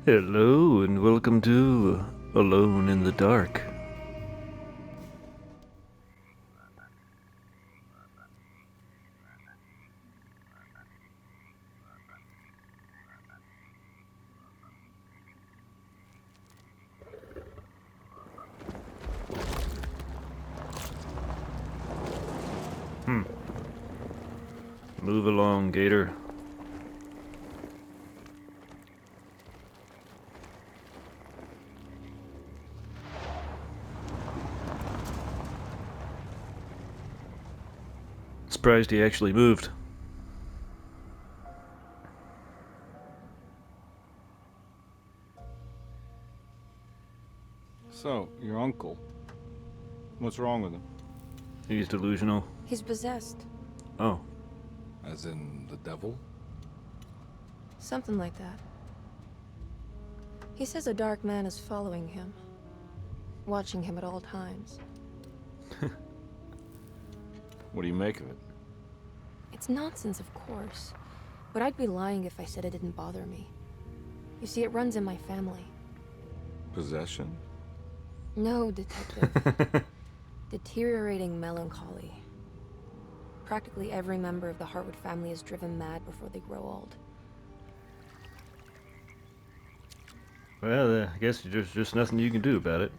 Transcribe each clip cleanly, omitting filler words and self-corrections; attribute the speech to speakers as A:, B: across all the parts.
A: Hello and welcome to Alone in the Dark. Move along, Gator. Surprised he actually moved.
B: So, your uncle. What's wrong with him?
A: He's delusional.
C: He's possessed.
A: Oh,
B: As in the devil?
C: Something like that. He says a dark man is following him, watching him at all times.
B: What do you make of it?
C: It's nonsense, of course, but I'd be lying if I said it didn't bother me. You see, it runs in my family.
B: Possession?
C: No, detective. Deteriorating melancholy. Practically every member of the Hartwood family is driven mad before they grow old.
A: well, I guess there's just nothing you can do about it.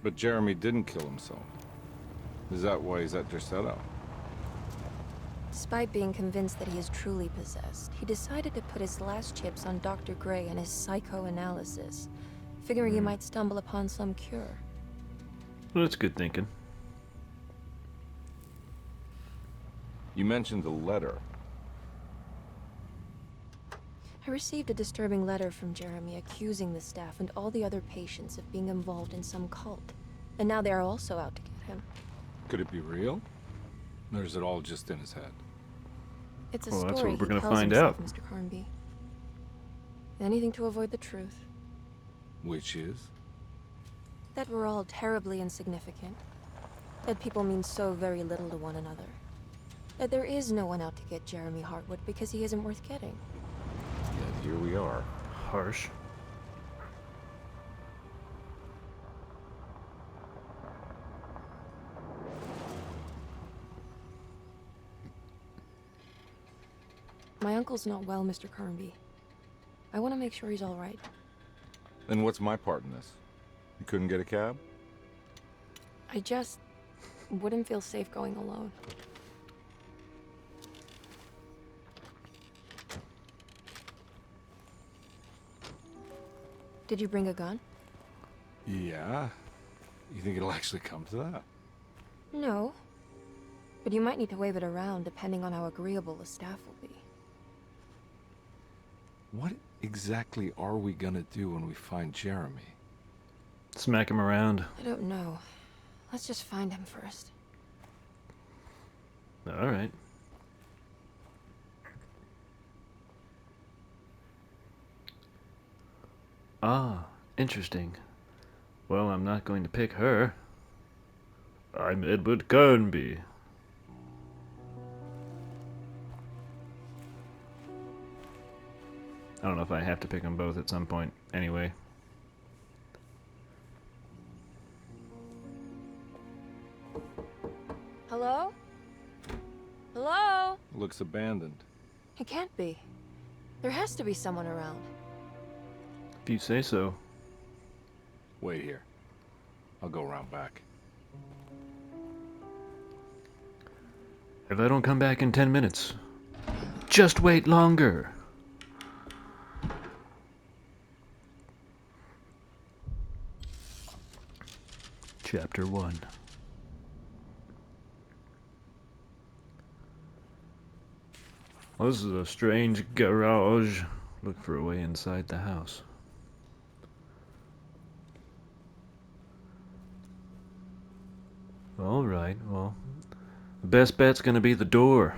B: But Jeremy didn't kill himself. Is that why he's at your setup?
C: Despite being convinced that he is truly possessed, he decided to put his last chips on Dr. Gray and his psychoanalysis, figuring he might stumble upon some cure.
A: Well, that's good thinking.
B: You mentioned a letter.
C: I received a disturbing letter from Jeremy accusing the staff and all the other patients of being involved in some cult. And now they are also out to get him.
B: Could it be real? Or is it all just in his head?
C: It's a
A: Well, that's
C: story
A: what we're
C: he
A: gonna
C: tells
A: find
C: himself,
A: out.
C: Mr. Carnby. Anything to avoid the truth.
B: Which is?
C: That we're all terribly insignificant. That people mean so very little to one another. That there is no one out to get Jeremy Hartwood because he isn't worth getting.
B: Yet here we are.
A: Harsh.
C: My uncle's not well, Mr. Carnby. I want to make sure he's all right.
B: Then what's my part in this? You couldn't get a cab?
C: I just wouldn't feel safe going alone. Did you bring a gun?
B: Yeah. You think it'll actually come to that?
C: No. But you might need to wave it around depending on how agreeable the staff will be.
B: What exactly are we gonna do when we find Jeremy?
A: Smack him around.
C: I don't know. Let's just find him first.
A: Alright. Ah, interesting. Well, I'm not going to pick her. I'm Edward Carnby. I don't know if I have to pick them both at some point, anyway.
C: Hello? Hello?
B: Looks abandoned.
C: It can't be. There has to be someone around.
A: If you say so.
B: Wait here. I'll go around back.
A: If I don't come back in 10 minutes, just wait longer. Chapter 1. Well, this is a strange garage. Look for a way inside the house. Alright, well, the best bet's gonna be the door.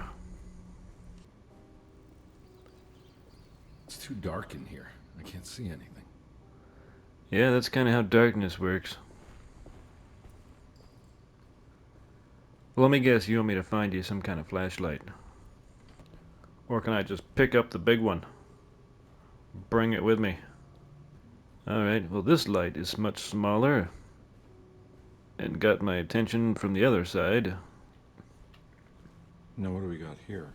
B: It's too dark in here. I can't see anything.
A: Yeah, that's kinda how darkness works. Well, let me guess, you want me to find you some kind of flashlight. Or can I just pick up the big one? Bring it with me. Alright, well this light is much smaller and got my attention from the other side.
B: Now what do we got here?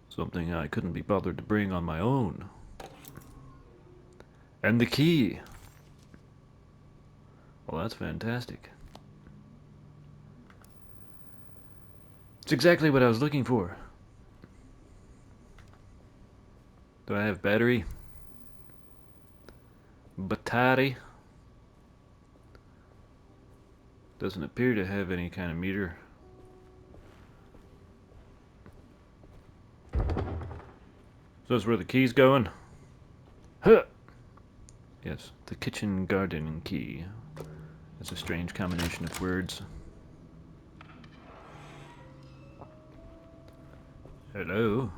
A: Something I couldn't be bothered to bring on my own. And the key. Well, that's fantastic. It's exactly what I was looking for. Do I have battery? Battery? Doesn't appear to have any kind of meter. So that's where the key's going? Huh! Yes, the kitchen garden key. That's a strange combination of words. Hello?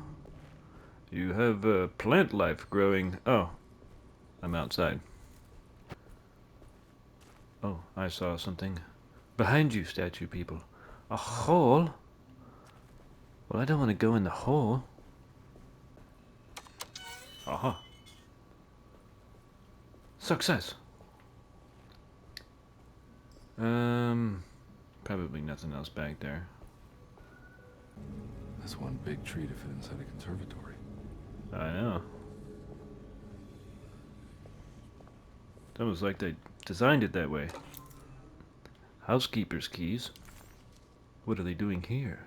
A: You have plant life growing. Oh, I'm outside. Oh, I saw something. Behind you, statue people. A hole? Well, I don't want to go in the hole. Aha. Success. Probably nothing else back there.
B: That's one big tree to fit inside a conservatory.
A: I know. It's almost like they designed it that way. Housekeeper's keys. What are they doing here?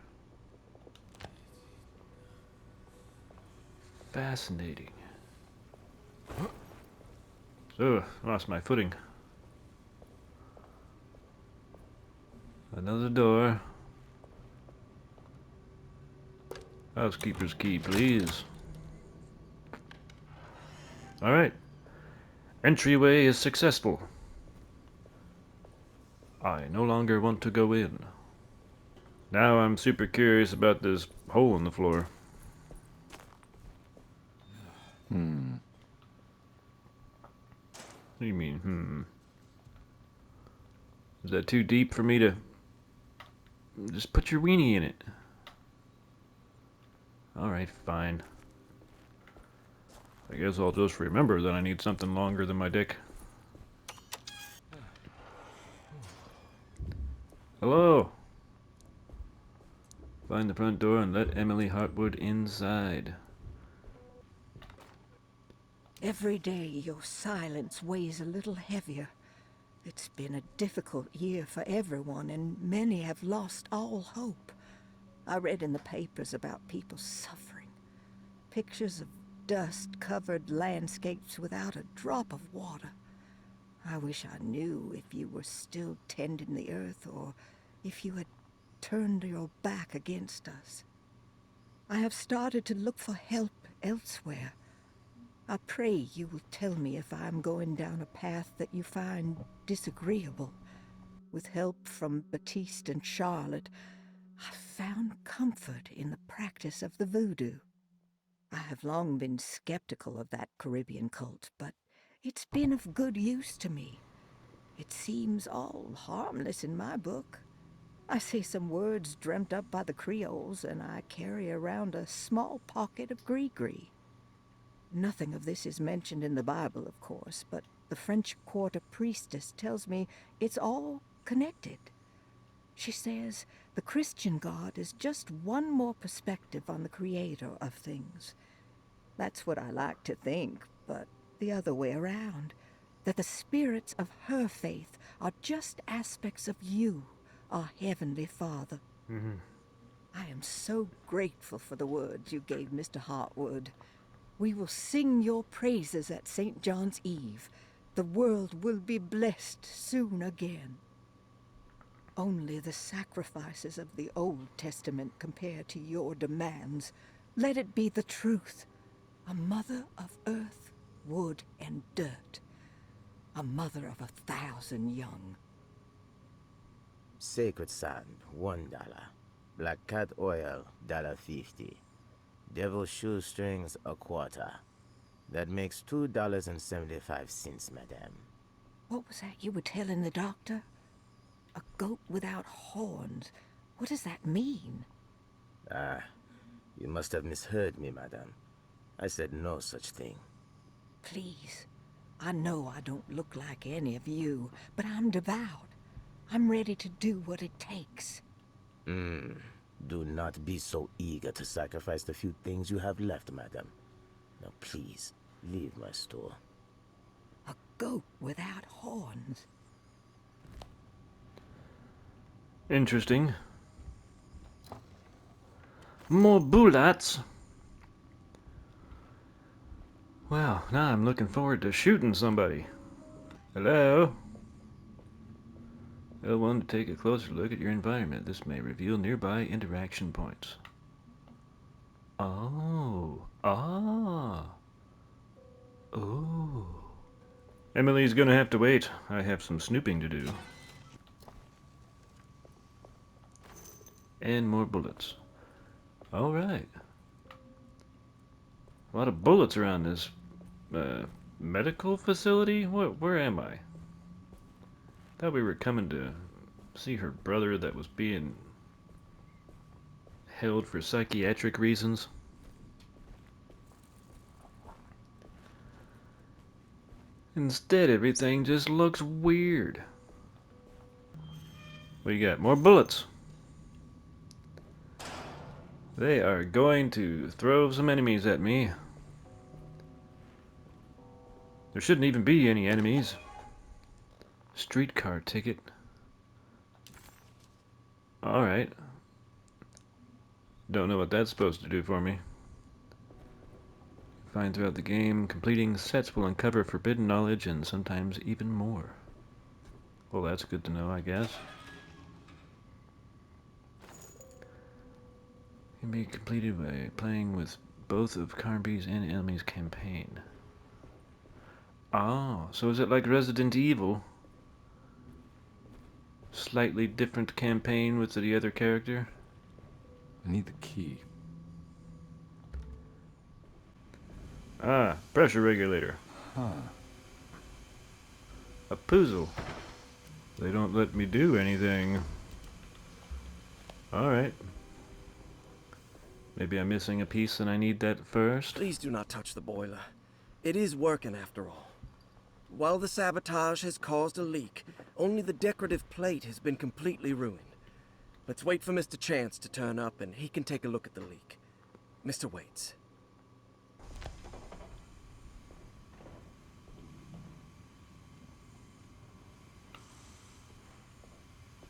A: Fascinating. So, lost my footing. Another door. Housekeeper's key, please. Alright. Entryway is successful. I no longer want to go in. Now I'm super curious about this hole in the floor. What do you mean, Is that too deep for me to... Just put your weenie in it. Alright, fine. I guess I'll just remember that I need something longer than my dick. Hello! Find the front door and let Emily Hartwood inside.
D: Every day your silence weighs a little heavier. It's been a difficult year for everyone, and many have lost all hope. I read in the papers about people suffering. Pictures of dust-covered landscapes without a drop of water. I wish I knew if you were still tending the earth, or if you had turned your back against us. I have started to look for help elsewhere. I pray you will tell me if I am going down a path that you find disagreeable. With help from Baptiste and Charlotte, I found comfort in the practice of the voodoo. I have long been skeptical of that Caribbean cult, but it's been of good use to me. It seems all harmless in my book. I say some words dreamt up by the Creoles, and I carry around a small pocket of gree-gree. Nothing of this is mentioned in the Bible, of course, but the French Quarter priestess tells me it's all connected. She says the Christian God is just one more perspective on the creator of things. That's what I like to think, but the other way around. That the spirits of her faith are just aspects of you, our Heavenly Father. I am so grateful for the words you gave Mr. Hartwood. We will sing your praises at St. John's Eve. The world will be blessed soon again. Only the sacrifices of the Old Testament compare to your demands. Let it be the truth. A mother of earth, wood, and dirt. A mother of 1,000 young.
E: Sacred sand, $1. Black cat oil, $1.50. Devil shoestrings, a quarter. That makes $2.75, madame.
D: What was that you were telling the doctor? A goat without horns. What does that mean?
E: You must have misheard me, madame. I said no such thing.
D: Please. I know I don't look like any of you, but I'm devout. I'm ready to do what it takes.
E: Do not be so eager to sacrifice the few things you have left, madame. Now please, leave my store.
D: A goat without horns.
A: Interesting. More bullets. Wow, now I'm looking forward to shooting somebody. Hello? L1 to take a closer look at your environment. This may reveal nearby interaction points. Oh. Ah. Oh. Emily's gonna have to wait. I have some snooping to do. And more bullets. Alright. A lot of bullets around this medical facility? Where am I? Thought we were coming to see her brother that was being held for psychiatric reasons. Instead, everything just looks weird. What you got? More bullets. They are going to throw some enemies at me. There shouldn't even be any enemies. Streetcar ticket. Alright. Don't know what that's supposed to do for me. Find throughout the game, completing sets will uncover forbidden knowledge and sometimes even more. Well, that's good to know, I guess. Can be completed by playing with both of Carnby's and Enemy's campaign. Oh, so is it like Resident Evil? Slightly different campaign with the other character?
B: I need the key.
A: Ah, pressure regulator.
B: Huh.
A: A puzzle. They don't let me do anything. Alright. Maybe I'm missing a piece and I need that first.
F: Please do not touch the boiler. It is working after all. While the sabotage has caused a leak, only the decorative plate has been completely ruined. Let's wait for Mr. Chance to turn up and he can take a look at the leak. Mr. Waits.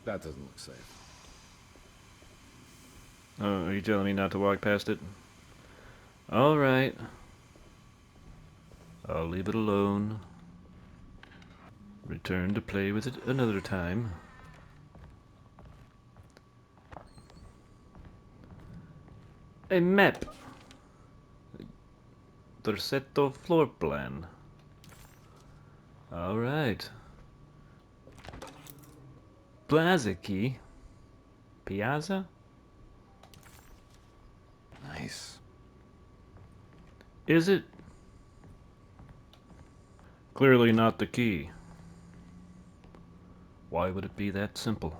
B: That doesn't look safe.
A: Oh, are you telling me not to walk past it? Alright. I'll leave it alone. Return to play with it another time. A map. Dorsetto floor plan. Alright. Plaza key. Piazza?
B: Nice.
A: Is it? Clearly not the key. Why would it be that simple?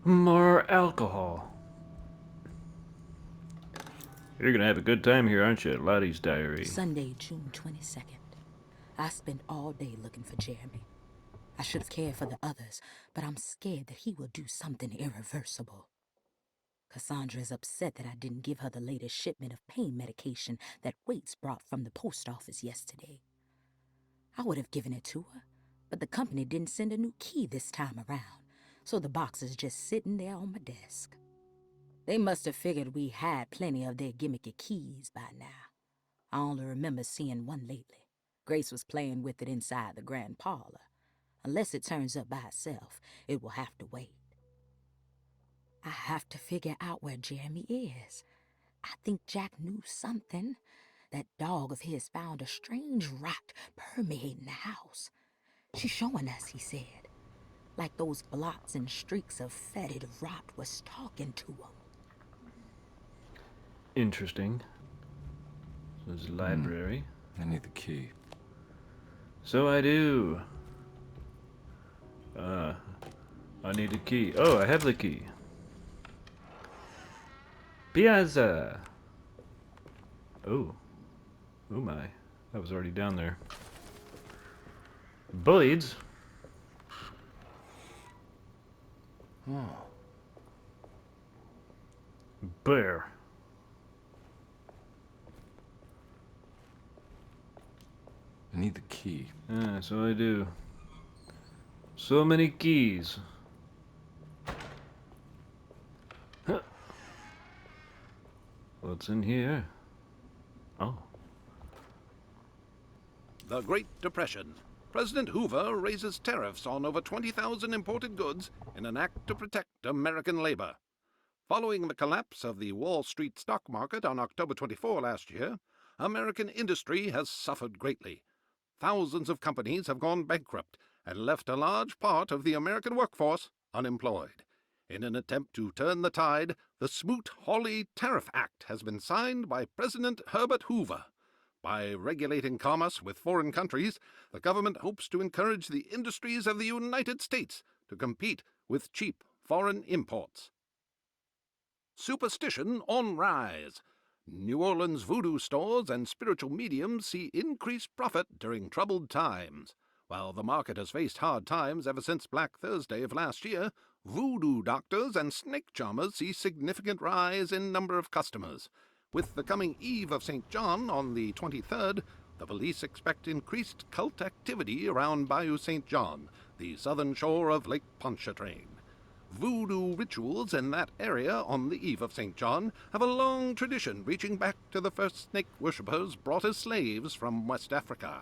A: More alcohol. You're gonna have a good time here, aren't you, at Lottie's Diary?
G: Sunday, June 22nd. I spent all day looking for Jeremy. I should have cared for the others, but I'm scared that he will do something irreversible. Cassandra is upset that I didn't give her the latest shipment of pain medication that Waits brought from the post office yesterday. I would have given it to her, but the company didn't send a new key this time around, so the box is just sitting there on my desk. They must have figured we had plenty of their gimmicky keys by now. I only remember seeing one lately. Grace was playing with it inside the grand parlor. Unless it turns up by itself, it will have to wait. I have to figure out where Jeremy is. I think Jack knew something. That dog of his found a strange rot permeating the house. She's showing us, he said. Like those blots and streaks of fetid rot was talking to him.
A: Interesting. So there's a library.
B: I need the key.
A: So I do. I need a key. Oh, I have the key. Piazza! Oh. Oh my. That was already down there. Blades?
B: Oh.
A: Bear.
B: I need the key.
A: Yeah, so I do. So many keys. Huh. What's in here? Oh.
H: The Great Depression. President Hoover raises tariffs on over 20,000 imported goods in an act to protect American labor. Following the collapse of the Wall Street stock market on October 24 last year, American industry has suffered greatly. Thousands of companies have gone bankrupt and left a large part of the American workforce unemployed. In an attempt to turn the tide, the Smoot-Hawley Tariff Act has been signed by President Herbert Hoover. By regulating commerce with foreign countries, the government hopes to encourage the industries of the United States to compete with cheap foreign imports. Superstition on rise. New Orleans voodoo stores and spiritual mediums see increased profit during troubled times. While the market has faced hard times ever since Black Thursday of last year, voodoo doctors and snake charmers see significant rise in number of customers. With the coming eve of St. John on the 23rd, the police expect increased cult activity around Bayou St. John, the southern shore of Lake Pontchartrain. Voodoo rituals in that area on the eve of St. John have a long tradition reaching back to the first snake worshippers brought as slaves from West Africa.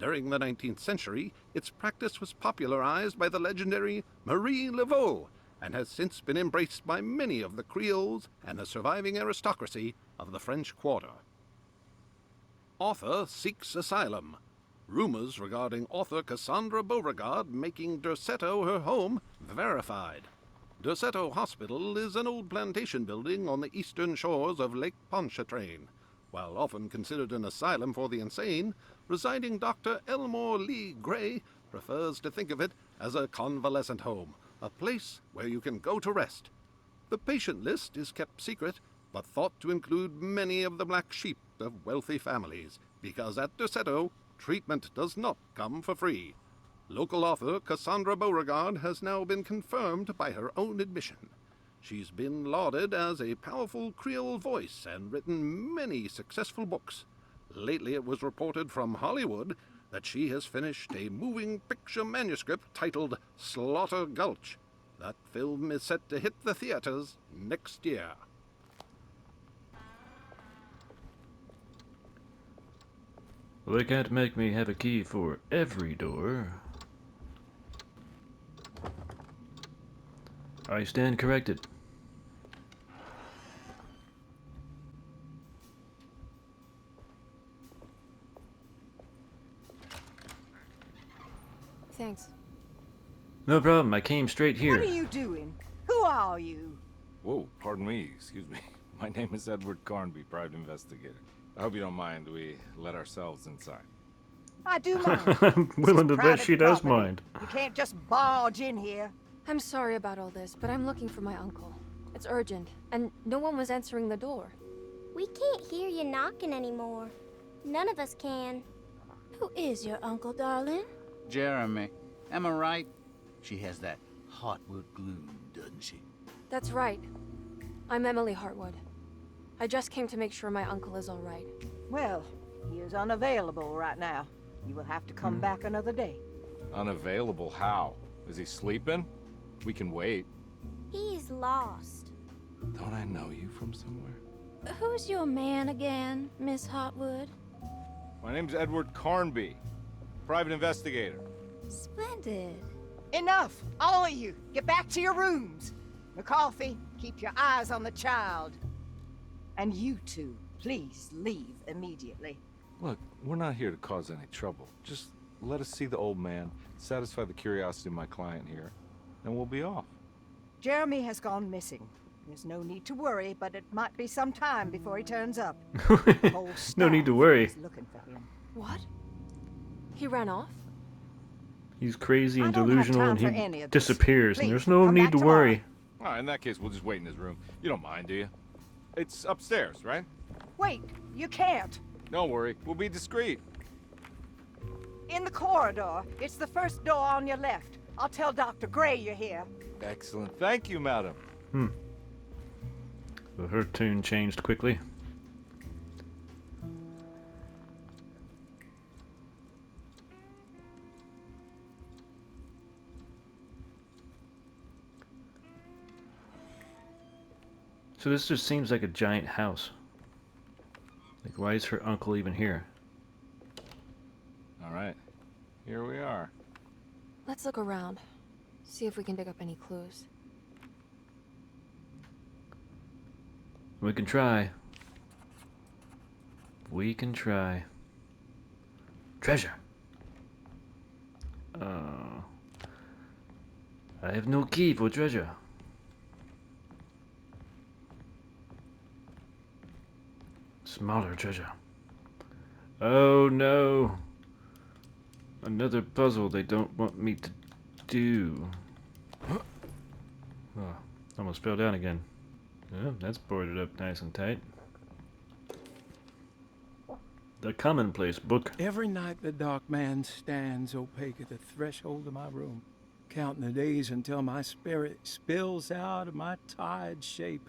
H: During the 19th century, its practice was popularized by the legendary Marie Laveau and has since been embraced by many of the Creoles and the surviving aristocracy of the French Quarter. Author seeks asylum. Rumors regarding author Cassandra Beauregard making Derceto her home verified. Derceto Hospital is an old plantation building on the eastern shores of Lake Pontchartrain. While often considered an asylum for the insane, residing Dr. Elmore Lee Gray prefers to think of it as a convalescent home, a place where you can go to rest. The patient list is kept secret, but thought to include many of the black sheep of wealthy families, because at Derceto, treatment does not come for free. Local author Cassandra Beauregard has now been confirmed by her own admission. She's been lauded as a powerful Creole voice and written many successful books. Lately it was reported from Hollywood that she has finished a moving picture manuscript titled Slaughter Gulch. That film is set to hit the theaters next year.
A: Well, they can't make me have a key for every door. I stand corrected.
C: Thanks.
A: No problem, I came straight here.
D: What are you doing? Who are you?
B: Whoa, pardon me, excuse me. My name is Edward Carnby, private investigator. I hope you don't mind we let ourselves inside.
D: I do mind.
A: I'm willing to bet
D: Private
A: she does
D: property.
A: mind.
D: You can't just barge in here.
C: I'm sorry about all this, but I'm looking for my uncle. It's urgent, and no one was answering the door.
I: We can't hear you knocking anymore. None of us can.
J: Who is your uncle, darling?
K: Jeremy. Am I right? She has that Heartwood gloom, doesn't she?
C: That's right. I'm Emily Hartwood. I just came to make sure my uncle is all right.
D: Well, he is unavailable right now. You will have to come back another day.
B: Unavailable how? Is he sleeping? We can wait.
I: He's lost.
B: Don't I know you from somewhere?
J: Who's your man again, Miss Hartwood?
B: My name's Edward Carnby, private investigator.
J: Splendid.
D: Enough! All of you! Get back to your rooms! McCarthy, keep your eyes on the child. And you two, please leave immediately.
B: Look, we're not here to cause any trouble. Just let us see the old man, satisfy the curiosity of my client here, and we'll be off.
D: Jeremy has gone missing. There's no need to worry, but it might be some time before he turns up. The whole
A: No need to
D: staff
A: worry.
D: is looking for him.
C: What? He ran off?
A: He's crazy and
D: I don't have
A: delusional
D: time
A: and
D: for
A: he
D: any of this.
A: disappears, and
D: Please,
A: there's no
D: come
A: need
D: back
A: to
D: tomorrow.
A: worry.
B: All right, in that case, we'll just wait in his room. You don't mind, do you? It's upstairs, right?
D: Wait, you can't.
B: Don't worry, we'll be discreet.
D: In the corridor. It's the first door on your left. I'll tell Dr. Gray you're here.
B: Excellent. Thank you, madam.
A: So her tune changed quickly. So this just seems like a giant house. Like, why is her uncle even here?
B: All right, here we are.
C: Let's look around. See if we can dig up any clues.
A: We can try. We can try. Treasure. I have no key for treasure. Smaller treasure. Oh no. Another puzzle they don't want me to do. Oh, almost fell down again. Oh, that's boarded up nice and tight. The Commonplace Book.
L: Every night the dark man stands opaque at the threshold of my room, counting the days until my spirit spills out of my tired shape.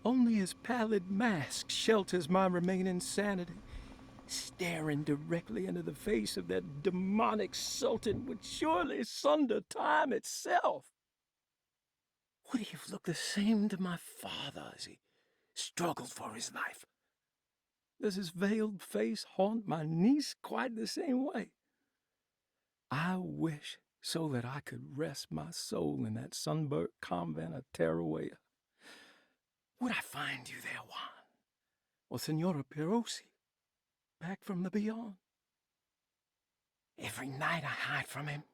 L: Only his pallid mask shelters my remaining sanity. Staring directly into the face of that demonic sultan would surely sunder time itself. Would he have looked the same to my father as he struggled for his life? Does his veiled face haunt my niece quite the same way? I wish so that I could rest my soul in that sunburnt convent of Teruel. Would I find you there, Juan? Or Senora Perosi, back from the beyond? Every night I hide from him,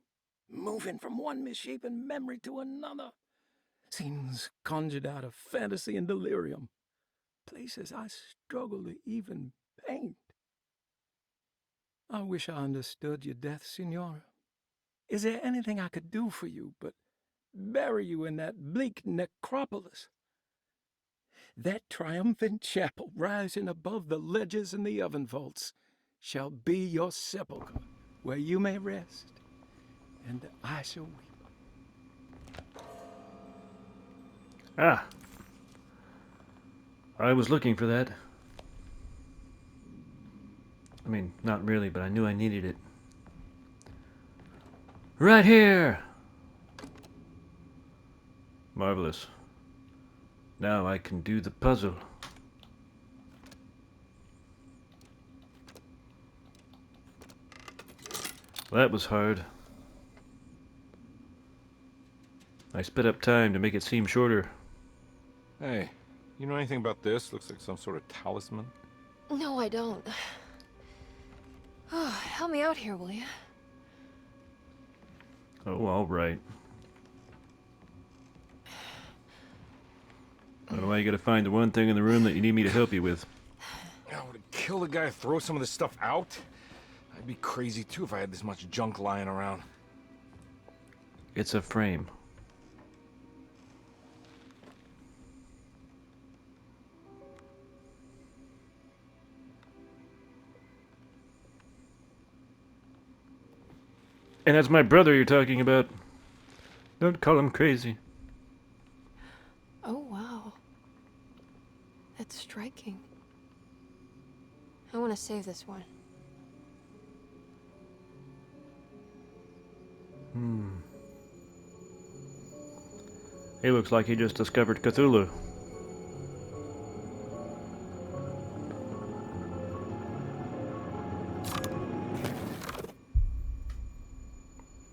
L: moving from one misshapen memory to another. Scenes conjured out of fantasy and delirium. Places I struggle to even paint. I wish I understood your death, Senora. Is there anything I could do for you but bury you in that bleak necropolis? That triumphant chapel rising above the ledges and the oven vaults shall be your sepulchre, where you may rest, and I shall weep.
A: Ah. I was looking for that. I mean, not really, but I knew I needed it. Right here! Marvelous. Now I can do the puzzle. That was hard. I sped up time to make it seem shorter.
B: Hey, you know anything about this? Looks like some sort of talisman.
C: No, I don't. Oh, help me out here, will you?
A: Oh, all right. I don't know why you gotta find the one thing in the room that you need me to help you with.
B: I would kill the guy to throw some of this stuff out. I'd be crazy too if I had this much junk lying around.
A: It's a frame. And that's my brother you're talking about. Don't call him crazy.
C: Oh, wow. That's striking. I want to save this one.
A: He looks like he just discovered Cthulhu.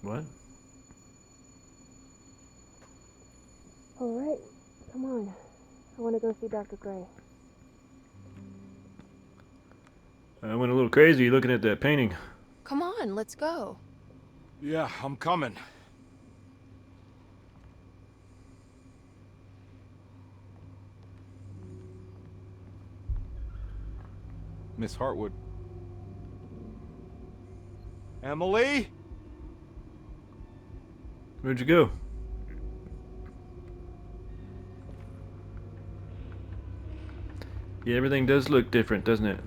A: What?
C: All right, come on. I want to go see Dr. Gray.
A: I went a little crazy looking at that painting.
C: Come on, let's go.
B: Yeah, I'm coming. Miss Hartwood. Emily?
A: Where'd you go? Yeah, everything does look different, doesn't it?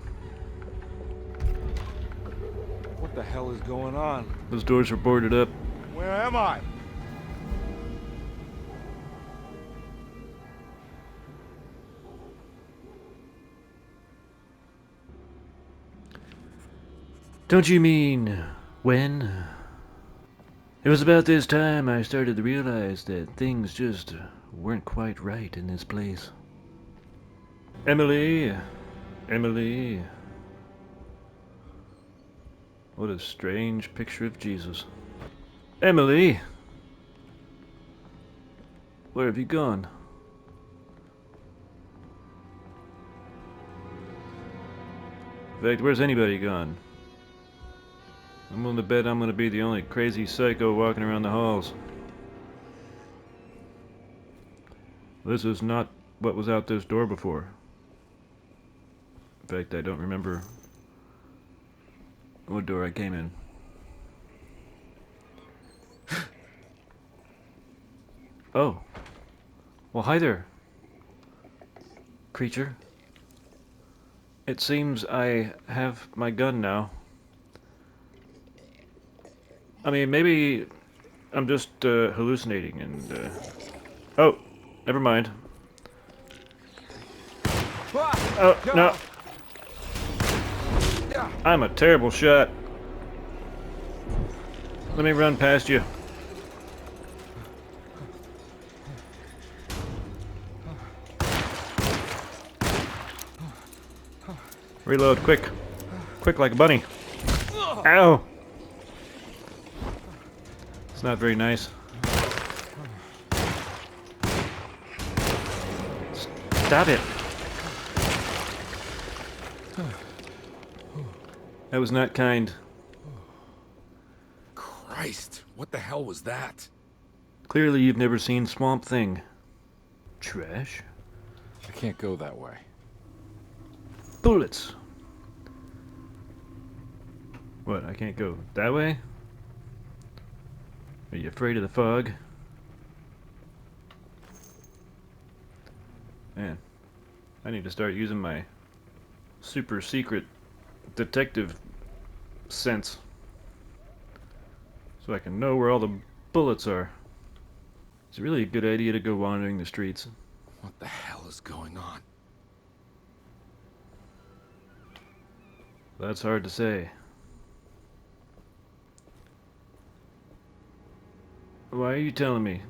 B: What the hell is going on?
A: Those doors are boarded up.
B: Where am I?
A: Don't you mean when? It was about this time I started to realize that things just weren't quite right in this place. Emily, Emily. What a strange picture of Jesus. Emily! Where have you gone? In fact, where's anybody gone? I'm willing to bet I'm gonna be the only crazy psycho walking around the halls. This is not what was out this door before. In fact, I don't remember what door I came in. Oh. Well, hi there, creature. It seems I have my gun now. I mean, maybe I'm just hallucinating and... Oh, never mind. Oh, no. I'm a terrible shot. Let me run past you. Reload, quick. Quick like a bunny. Ow! It's not very nice. Stop it. That was not kind.
M: Christ, what the hell was that?
A: Clearly you've never seen Swamp Thing. Trash.
B: I can't go that way.
A: Bullets. What, I can't go that way? Are you afraid of the fog? Man, I need to start using my super secret detective sense so I can know where all the bullets are. It's really a good idea to go wandering the streets.
M: What the hell is going on?
A: That's hard to say. Why are you telling me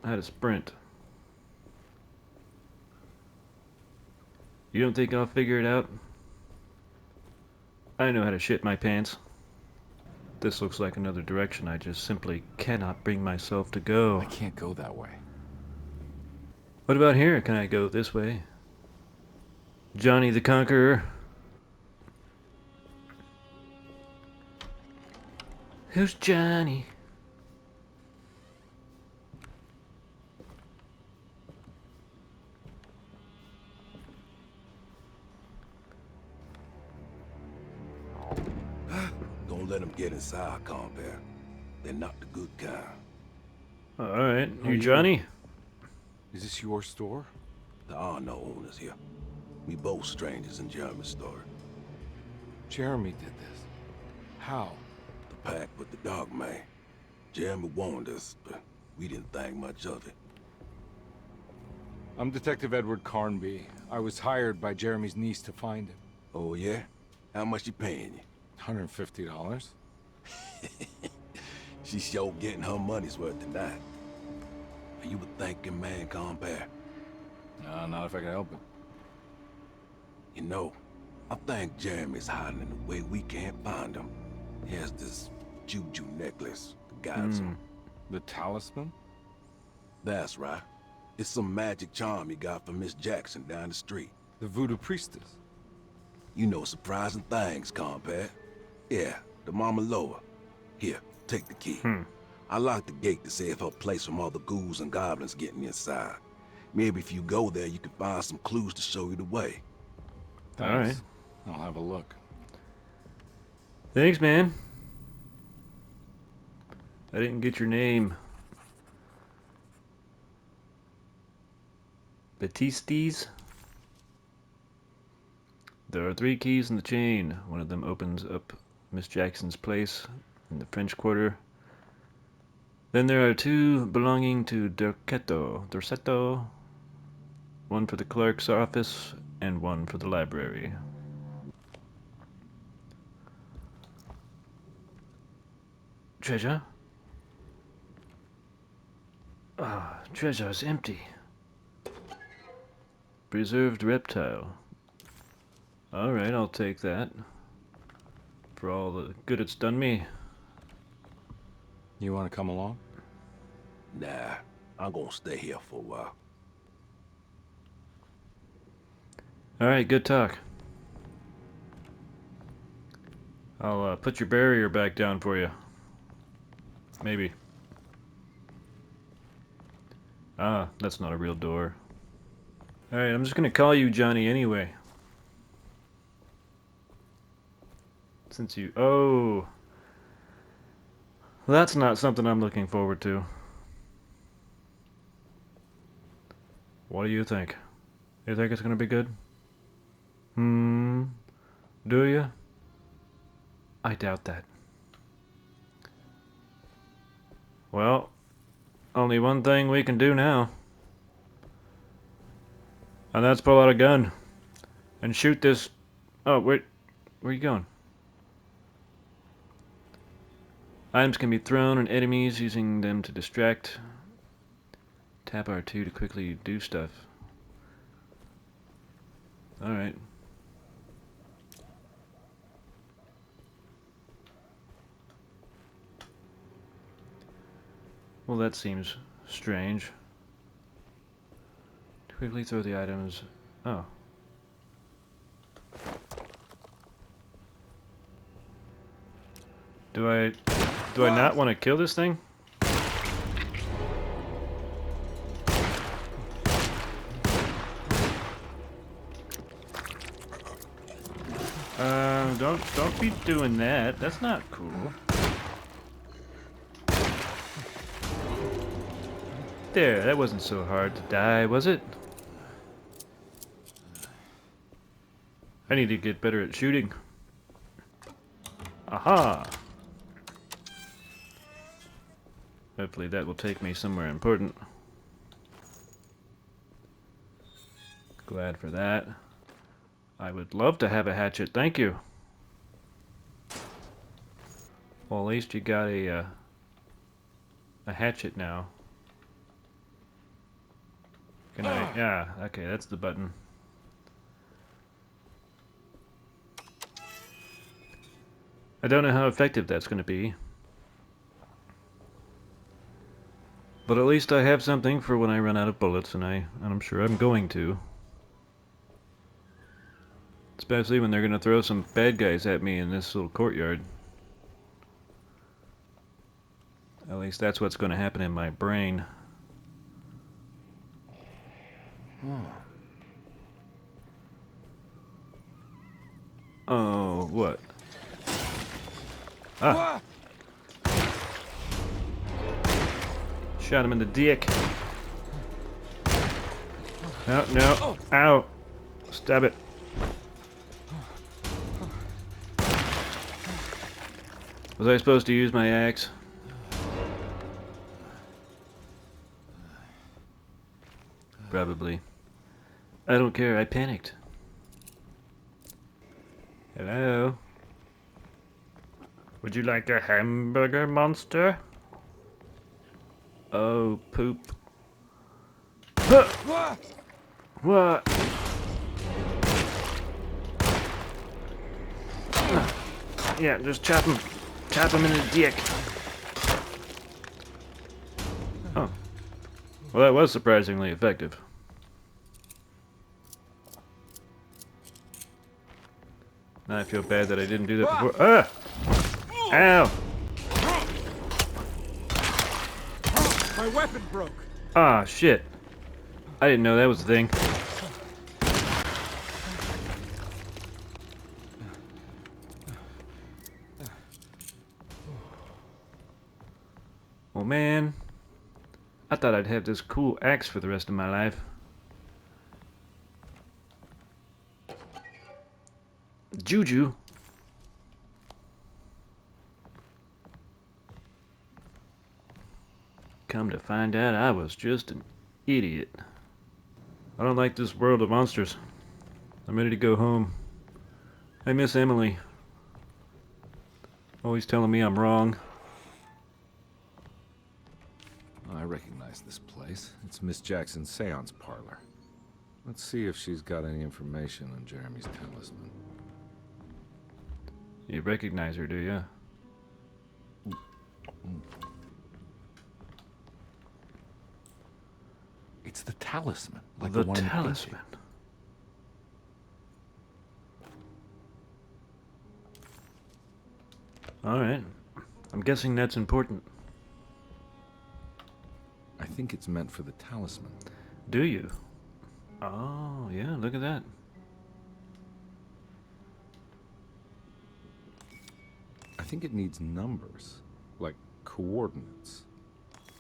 A: how to sprint? You don't think I'll figure it out? I know how to shit my pants. This looks like another direction I just simply cannot bring myself to go.
B: I can't go that way.
A: What about here? Can I go this way? Johnny the Conqueror? Who's Johnny?
N: Don't let them get inside, compare. They're not the good kind.
A: Alright, you Johnny?
B: Is this your store?
N: There are no owners here. We both strangers in Jeremy's store.
B: Jeremy did this. How?
N: The pack with the dog man. Jeremy warned us, but we didn't think much of it.
B: I'm Detective Edward Carnby. I was hired by Jeremy's niece to find him.
N: Oh, yeah? How much you paying you?
B: $150.
N: She's sure getting her money's worth tonight. Are you a thinking man, compare?
B: Not if I can help it.
N: You know, I think Jeremy's hiding in a way we can't find him. He has this juju necklace that guides him.
B: The talisman?
N: That's right. It's some magic charm he got from Miss Jackson down the street.
B: The voodoo priestess?
N: You know surprising things, compare. Yeah, the Mama Loa. Here, take the key. I locked the gate to save her place from all the ghouls and goblins getting inside. Maybe if you go there, you can find some clues to show you the way.
B: Thanks. I'll have a look.
A: Thanks, man. I didn't get your name. Batistes? There are 3 keys in the chain. One of them opens up Miss Jackson's place in the French Quarter. Then there are 2 belonging to Dorsetto. One for the clerk's office and one for the library. Treasure? Ah, treasure is empty. Preserved reptile. Alright, I'll take that. For all the good it's done me.
B: You want to come along?
N: Nah, I'm gonna stay here for a while.
A: Alright, good talk. I'll put your barrier back down for you. Maybe. Ah, that's not a real door. Alright, I'm just gonna call you Johnny anyway. Since you... Oh! That's not something I'm looking forward to. What do you think? You think it's gonna be good? Do you? I doubt that. Well, only one thing we can do now. And that's pull out a gun. And shoot this... Oh, wait. Where are you going? Items can be thrown at enemies using them to distract. Tap R2 to quickly do stuff. Alright. Well, that seems strange. Quickly throw the items. Oh. Do I not want to kill this thing? Don't be doing that. That's not cool. There, that wasn't so hard to die, was it? I need to get better at shooting. Aha! Hopefully that will take me somewhere important. Glad for that. I would love to have a hatchet, thank you. Well, at least you got a hatchet now. Can I? Yeah, okay, that's the button. I don't know how effective that's going to be. But at least I have something for when I run out of bullets, and I'm sure I'm going to. Especially when they're going to throw some bad guys at me in this little courtyard. At least that's what's going to happen in my brain. Oh, what? Ah! Shot him in the dick. No, no. Ow! Stab it. Was I supposed to use my axe? Probably. I don't care, I panicked. Hello? Would you like a hamburger, monster? Oh, poop. Huh! What? Yeah, just chop him. Chop him in the dick. Oh. Well, that was surprisingly effective. Now I feel bad that I didn't do that before. Ah! Ow!
L: My weapon broke.
A: Ah, shit. I didn't know that was a thing. Oh man. I thought I'd have this cool axe for the rest of my life. Juju. Come to find out, I was just an idiot. I don't like this world of monsters. I'm ready to go home. I miss Emily. Always telling me I'm wrong.
B: I recognize this place. It's Miss Jackson's seance parlor. Let's see if she's got any information on Jeremy's talisman.
A: You recognize her, do you?
B: It's the talisman, like
A: the
B: the one in the
A: talisman.
B: painting.
A: Alright. I'm guessing that's important.
B: I think it's meant for the talisman.
A: Do you? Oh, yeah, look at that.
B: I think it needs numbers, like coordinates.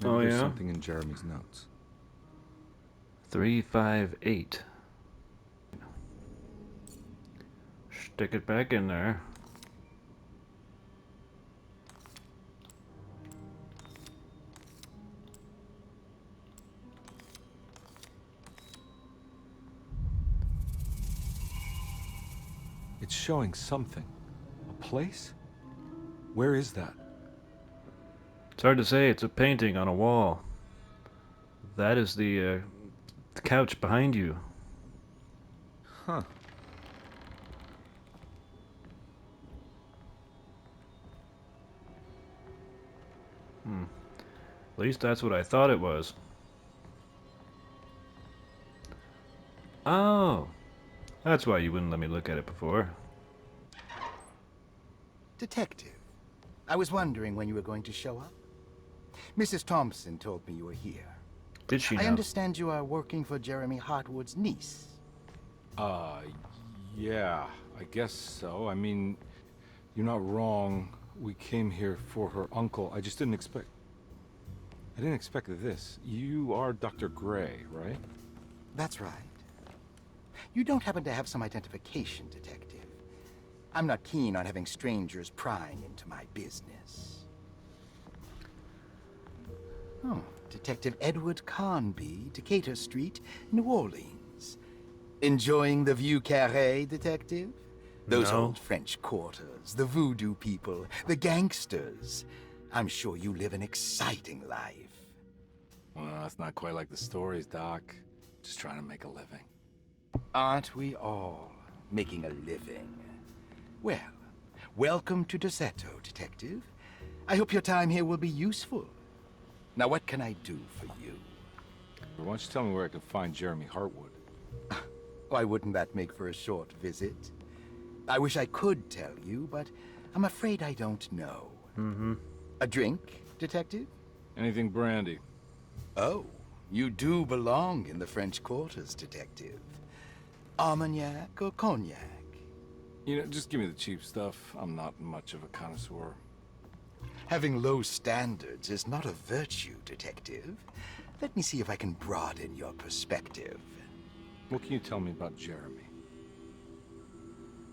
B: Maybe
A: Oh,
B: there's
A: yeah?
B: something in Jeremy's notes.
A: 358. Stick it back in there.
B: It's showing something. A place? Where is that?
A: It's hard to say. It's a painting on a wall. That is the couch behind you.
B: Huh.
A: At least that's what I thought it was. Oh. That's why you wouldn't let me look at it before.
K: Detective, I was wondering when you were going to show up. Mrs. Thompson told me you were here.
A: Did she know?
K: I understand you are working for Jeremy Hartwood's niece.
B: Yeah, I guess so. I mean, you're not wrong. We came here for her uncle. I just didn't expect... I didn't expect this. You are Dr. Gray, right?
K: That's right. You don't happen to have some identification, Detective. I'm not keen on having strangers prying into my business. Oh, Detective Edward Carnby, Decatur Street, New Orleans. Enjoying the Vieux Carré, Detective? Those
A: No.
K: old French quarters, the voodoo people, the gangsters. I'm sure you live an exciting life.
B: Well, that's not quite like the stories, Doc. Just trying to make a living.
K: Aren't we all making a living? Well, welcome to Dorsetto, Detective. I hope your time here will be useful. Now, what can I do for you?
B: Why don't you tell me where I can find Jeremy Hartwood?
K: Why wouldn't that make for a short visit? I wish I could tell you, but I'm afraid I don't know.
A: Mm-hmm.
K: A drink, Detective?
B: Anything brandy.
K: Oh, you do belong in the French quarters, Detective. Armagnac or cognac?
B: You know, just give me the cheap stuff. I'm not much of a connoisseur.
K: Having low standards is not a virtue, Detective. Let me see if I can broaden your perspective.
B: What can you tell me about Jeremy?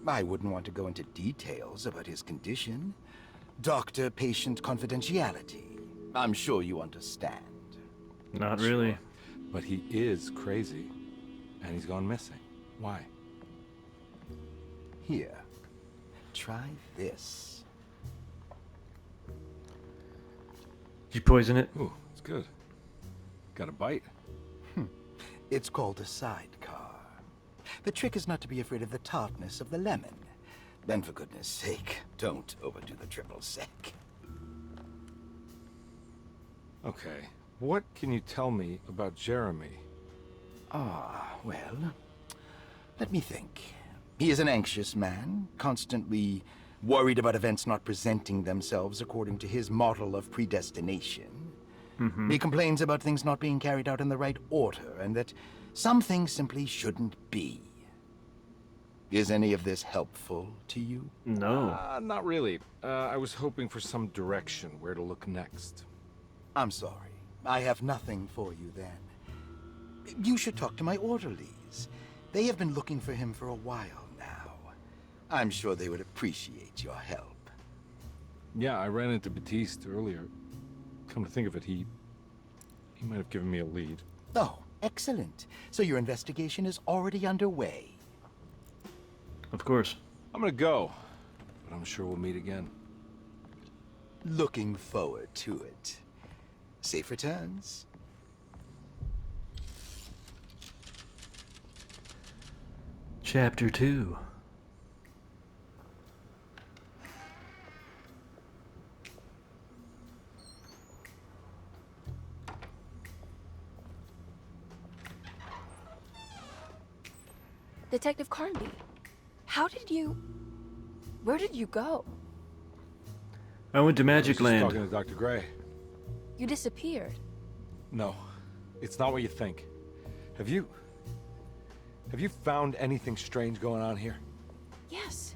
K: I wouldn't want to go into details about his condition. Doctor-patient confidentiality. I'm sure you understand.
A: Not really.
B: But he is crazy. And he's gone missing. Why?
K: Here, try this.
A: Did you poison it?
B: Ooh, it's good. Got a bite?
K: It's called a sidecar. The trick is not to be afraid of the tartness of the lemon. Then, for goodness sake, don't overdo the triple sec.
B: Okay. What can you tell me about Jeremy?
K: Well, let me think. He is an anxious man, constantly worried about events not presenting themselves according to his model of predestination. He complains about things not being carried out in the right order, and that some things simply shouldn't be. Is any of this helpful to you?
A: No.
B: Not really. I was hoping for some direction where to look next.
K: I'm sorry. I have nothing for you then. You should talk to my orderlies. They have been looking for him for a while now. I'm sure they would appreciate your help.
B: Yeah, I ran into Batiste earlier. Come to think of it, he might have given me a lead.
K: Oh, excellent. So your investigation is already underway.
A: Of course.
B: I'm gonna go, but I'm sure we'll meet again.
K: Looking forward to it. Safe returns.
A: Chapter 2.
C: Detective Carnby, where did you go?
A: I went to
B: I was
A: Magic
B: just
A: Land.
B: talking to Dr. Gray.
C: You disappeared.
B: No, it's not what you think. Have you found anything strange going on here?
C: Yes.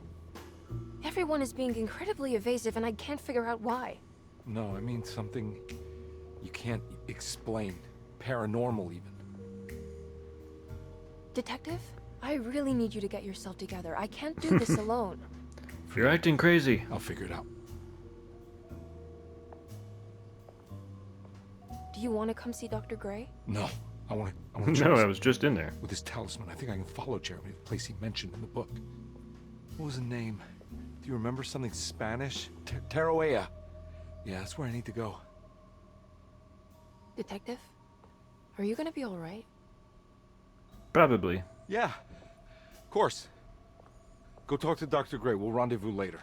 C: Everyone is being incredibly evasive and I can't figure out why.
B: No, I mean something you can't explain. Paranormal, even.
C: Detective, I really need you to get yourself together. I can't do this alone.
A: You're acting crazy.
B: I'll figure it out.
C: Do you want to come see Dr. Gray?
B: No, I want
A: No,
B: Charles.
A: I was just in there.
B: With his talisman, I think I can follow Jeremy to the place he mentioned in the book. What was the name? Do you remember something Spanish? Tarawea. Yeah, that's where I need to go.
C: Detective, are you gonna be all right?
A: Probably.
B: Yeah, of course. Go talk to Dr. Gray. We'll rendezvous later.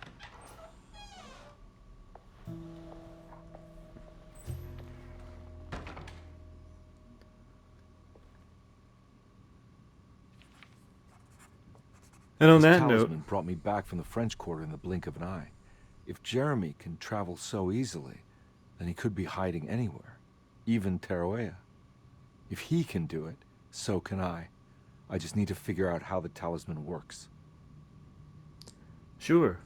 A: And on
B: This
A: that note,
B: talisman brought me back from the French Quarter in the blink of an eye. If Jeremy can travel so easily, then he could be hiding anywhere, even Tarawea. If he can do it, so can I. I just need to figure out how the talisman works.
A: sure.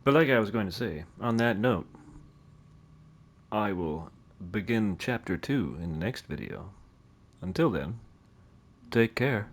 A: But like I was going to say, on that note, I will begin Chapter 2 in the next video. Until then, take care.